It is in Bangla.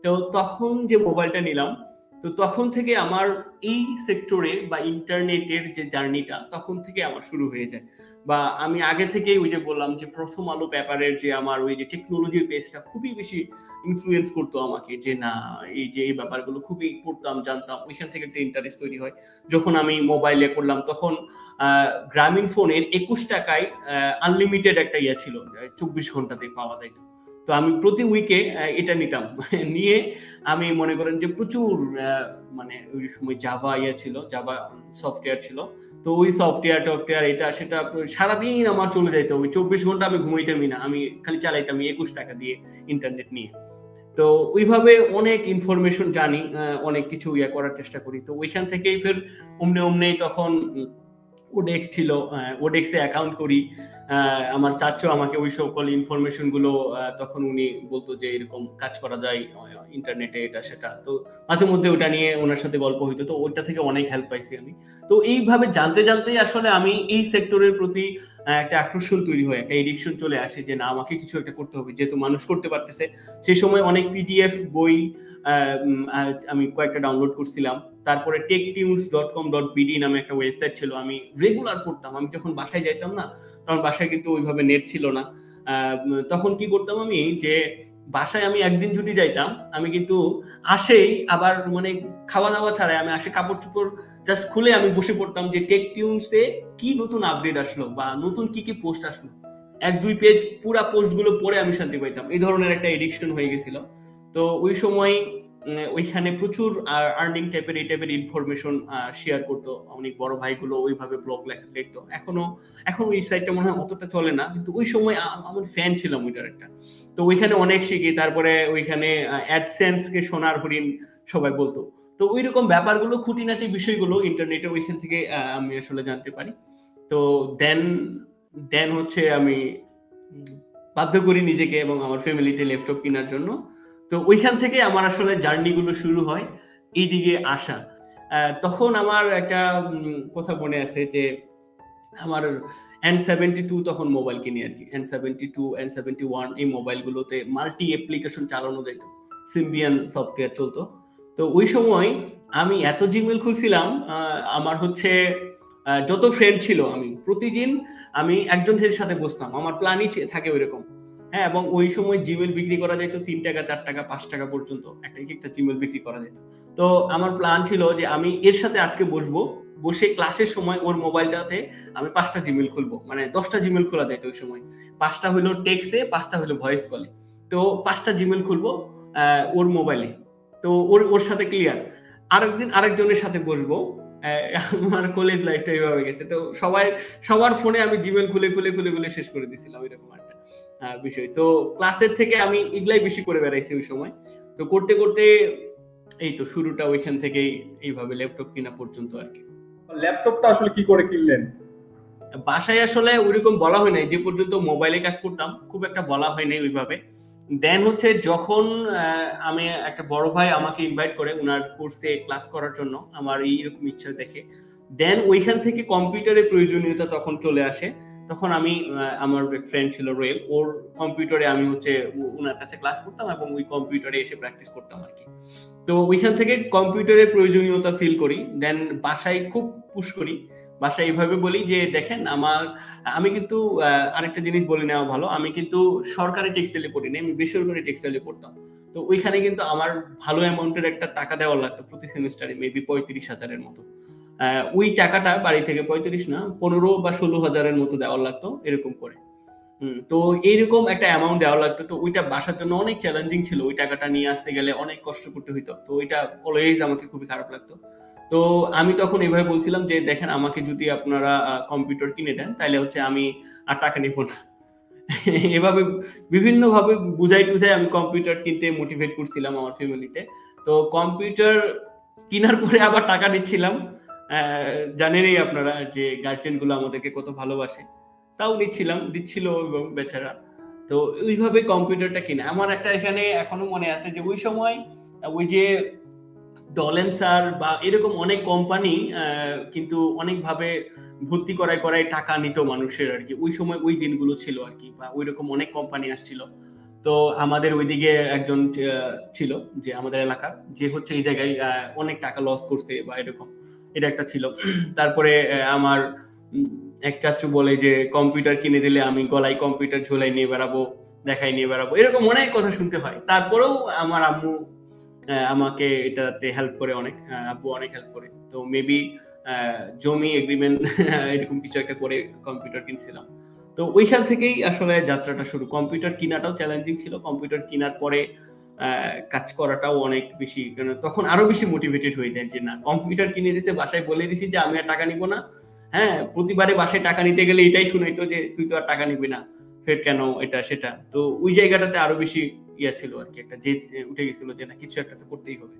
তো তখন যে মোবাইলটা নিলাম, তো তখন থেকে আমার এই সেক্টরে বা ইন্টারনেটের যে জার্নিটা তখন থেকে আমার শুরু হয়ে যায়। বা আমি আগে থেকেই ওই যে বললাম যে প্রথম আলো পেপারের যে আমার ওই যে টেকনোলজির পেজটা খুবই বেশি ইনফ্লুয়েন্স করতো আমাকে, যে না এই যে এই ব্যাপারগুলো খুবই পড়তাম, জানতাম, ওইখান থেকে একটা ইন্টারেস্ট তৈরি হয়। যখন আমি মোবাইলে করলাম তখন গ্রামীণ ফোনের 21 টাকায় আনলিমিটেড একটা ইয়ে ছিল, 24 ঘন্টাতে পাওয়া যায়। তো আমি প্রতি উইকে এটা নিতাম নিয়ে আমি মনে করেন যে প্রচুর মানে ওই সময় জাভা ইয়ে ছিল, জাভা সফটওয়্যার ছিল, তো ওই সফটওয়্যার এটা সেটা সারাদিন আমার চলে যাইতো, ওই 24 ঘন্টা আমি ঘুমাইতামই না, আমি খালি চালাইতাম 21 টাকা দিয়ে ইন্টারনেট নিয়ে। তো ওইভাবে অনেক ইনফরমেশন জানি, অনেক কিছু ইয়ে করার চেষ্টা করি। তো ওইখান থেকেই ফের অমনে অমনেই তখন ওডেক্স ছিল, ওডেক্সে অ্যাকাউন্ট করি। আমার চাচু আমাকে ওই সকল ইনফরমেশন গুলো তখন উনি বলতো যে এরকম কাজ করা যায় ইন্টারনেটে, এটা সেটা। তো মাঝে মধ্যে ওটা নিয়ে ওনার সাথে গল্প হইতো, তো ওইটা থেকে অনেক হেল্প পাইছি আমি। তো এইভাবে জানতে জানতেই আসলে আমি এই সেক্টরের প্রতি একটা আকর্ষণ তৈরি হয়, একটা এডিকশন চলে আসে যে না আমাকে কিছু একটা করতে হবে, যেহেতু মানুষ করতে পারতেছে। সেই সময় অনেক পিডিএফ বই আমি কয়েকটা ডাউনলোড করছিলাম। তারপরে techtunes.com.bd নামে একটা ওয়েবসাইট ছিল, আমি রেগুলার পড়তাম। আমি যখন বাসায় যাইতাম না, তখন বাসায় কিন্তু ওইভাবে নেট ছিল না। তখন কি করতাম আমি, যে বাসায় আমি একদিন যদি যাইতাম, আমি কিন্তু আসেই আবার মানে খাওয়া দাওয়া ছাড়াই আমি আসে কাপড় চোপড় জাস্ট খুলে আমি বসে পড়তাম যে টেক টিউনসে কি নতুন আপডেট আসলো বা নতুন কি কি পোস্ট আসলো। 1-2 পেজ পুরা পোস্ট গুলো পড়ে আমি শান্তি পাইতাম। এই ধরনের একটা এডিকশন হয়ে গেছিল। তো ওই সময় ওইখানে প্রচুর আর্নিং টাইপের এই টাইপের ইনফরমেশন শেয়ার করতো অনেক বড় ভাইগুলো, ওইভাবে ব্লগ লিখতো। এখন ওই সাইটটা মনে হয় অতটা চলে না, কিন্তু ওই সময় আমার ফ্যান ছিলাম ওইটার একটা। তো ওইখানে অনেক শিখি। তারপরে ওইখানে অ্যাডসেন্স কে সোনার হরিণ সবাই বলতো। তো ওই রকম ব্যাপারগুলো, খুঁটিনাটি বিষয়গুলো ইন্টারনেটে ওইখান থেকে আমি আসলে জানতে পারি। তো দেন দেন হচ্ছে আমি বাধ্য করি নিজেকে এবং আমার ফ্যামিলিতে ল্যাপটপ কেনার জন্য। তো ওইখান থেকে আমার আসলে জার্নি গুলো শুরু হয় এইদিকে আসা। তখন আমার একটা কথা মনে আছে যে আমার N72 তখন মোবাইল কিনি আর কি। N72, N71 এই মোবাইলগুলোতে মাল্টি অ্যাপ্লিকেশন চালানো যেত, সিম্বিয়ান সফটওয়্যার চলতো। তো ওই সময় আমি এত জিমেল খুলছিলাম, আমার হচ্ছে যত ফ্রেন্ড ছিল আমি প্রতিদিন আমি একজনের সাথে বসতাম, আমার প্ল্যানই থাকে ওইরকম। হ্যাঁ, এবং ওই সময় জিমেল বিক্রি করা যেত 3 টাকা, 4 টাকা, 5 টাকা পর্যন্ত একটা জিমেল বিক্রি করা যেত। তো আমার প্ল্যান ছিল যে আমি এর সাথে আজকে বসবো, বসে ক্লাসের সময় ওর মোবাইলটাতে আমি 5টা জিমেল খুলবো, মানে 10টা জিমেল খোলা যেত ওই সময়। 5টা হইলো টেক্সে, 5টা হইলো ভয়েস কলে। তো 5টা জিমেল খুলবো ওর মোবাইলে। তো ওর সাথে ক্লিয়ার। আরেকদিন আরেকজনের সাথে বসবো। আমার কলেজ লাইফটা এইভাবে গেছে। তো সবার ফোনে আমি জিমেল খুলে শেষ করে দিছিলাম, এরকম একটা বিষয়। তো ক্লাসের থেকে আমি এগুলাই বেশি করে বেড়াইছি ওই সময়। তো করতে করতে এই তো শুরুটা ওইখান থেকেই, এইভাবে ল্যাপটপ কিনা পর্যন্ত আর কি। ল্যাপটপটা আসলে কি করে কিনলেন? বাসায় আসলে ওইরকম বলা হয় নাই, যে পর্যন্ত মোবাইলে কাজ করতাম খুব একটা বলা হয় নাই ওইভাবে। দেন হচ্ছে যখন আমি একটা বড় ভাই আমাকে ইনভাইট করে উনার কোর্সে ক্লাস করার জন্য, আমার এইরকম ইচ্ছা দেখে, দেন ওইখান থেকে কম্পিউটারের প্রয়োজনীয়তা তখন চলে আসে। তখন আমি আমার ফ্রেন্ড ছিল রোয়েল, ওর কম্পিউটারে আমি হচ্ছে উনার কাছে ক্লাস করতাম এবং ওই কম্পিউটারে এসে প্র্যাকটিস করতাম আর কি। তো ওইখান থেকে কম্পিউটারের প্রয়োজনীয়তা ফিল করি। দেন বাসায় খুব পুশ করি, বাসায় এইভাবে বলি যে দেখেন আমি কিন্তু আরেকটা জিনিস বলে নেওয়া ভালো, আমি কিন্তু সরকারি টেক্সটাইলে পড়ি না, আমি বেসরকারি টেক্সটাইলে পড়তাম। তো ওইখানে কিন্তু আমার ভালো অ্যামাউন্টের একটা টাকা দেওয়া লাগতো প্রতি সেমিস্টারে, মেবি 35,000-এর মতো। ওই টাকাটা বাড়ি থেকে 35 না 15 বা 16,000-এর মতো দেওয়া লাগতো, এরকম করে। তো এইরকম একটা অ্যামাউন্ট দেওয়া লাগতো। তো ওইটা বাসার জন্য অনেক চ্যালেঞ্জিং ছিল, ওই টাকাটা নিয়ে আসতে গেলে অনেক কষ্ট করতে হইতো। তো ওইটা অলওয়েজ আমাকে খুবই খারাপ লাগতো। তো আমি তখন এভাবে বলছিলাম যে দেখেন আমাকে যদি আপনারা কম্পিউটার কিনে দেন তাহলে হচ্ছে আমি আর টাকা নিব না। এভাবে বিভিন্ন ভাবে বুঝাই টুঝাই আমি কম্পিউটার কিনতে মোটিভেট করছিলাম আমার ফ্যামিলিতে। তো কম্পিউটার কেনার পরে আবার টাকা নিচ্ছিলাম। জানেনই আপনারা যে গার্জিয়ান গুলো আমাদেরকে কত ভালোবাসে, তাও দিচ্ছিল এবং বেচারা। তো ওইভাবে কম্পিউটারটা কিনে আমার একটা এখানে এখনো মনে আছে যে ওই সময় ওই যে ডলেন স্যার বা এরকম অনেক কোম্পানি কিন্তু অনেকভাবে ভর্তি করায় টাকা নিত মানুষের আর কি। ওই সময় ওই দিনগুলো ছিল আর কি, বা ওইরকম অনেক কোম্পানি আসছিল। তো আমাদের ওইদিকে একজন ছিল যে আমাদের এলাকার, যে হচ্ছে এই জায়গায় অনেক টাকা লস করছে বা এরকম, এটা একটা ছিল। তারপরে আমার এক চাচু বলে যে কম্পিউটার কিনে দিলে আমি গলায় কম্পিউটার ঝোলাই নিয়ে বেড়াবো, দেখাই নিয়ে বেড়াবো, এরকম অনেক কথা শুনতে হয়। তারপরেও আমার আম্মু আমাকে এটাতে হেল্প করে অনেক, আব্বু অনেক হেল্প করে। তো মেবি জমি এগ্রিমেন্ট এরকম কিছু একটা করে কম্পিউটার কিনছিলাম। তো ওইখান থেকেই আসলে যাত্রাটা শুরু। কম্পিউটার কিনাটাও চ্যালেঞ্জিং ছিল। কম্পিউটার কিনার পরে কাজ করাটাও অনেক বেশি, তখন আরো বেশি মোটিভেটেড হয়ে যায় যে না, কম্পিউটার কিনে দিছে, বাসায় বলে দিছি যে আমি আর টাকা নিব না। হ্যাঁ, প্রতিবারে বাসায় টাকা নিতে গেলে এটাই শুনাইতো যে তুই তো আর টাকা নিবি না, ফের কেন, এটা সেটা। তো ওই জায়গাটাতে আরো বেশি ইয়া ছিল আর কি, একটা জেদ উঠে গেছিল যে না, কিছু একটা তো করতেই হবে।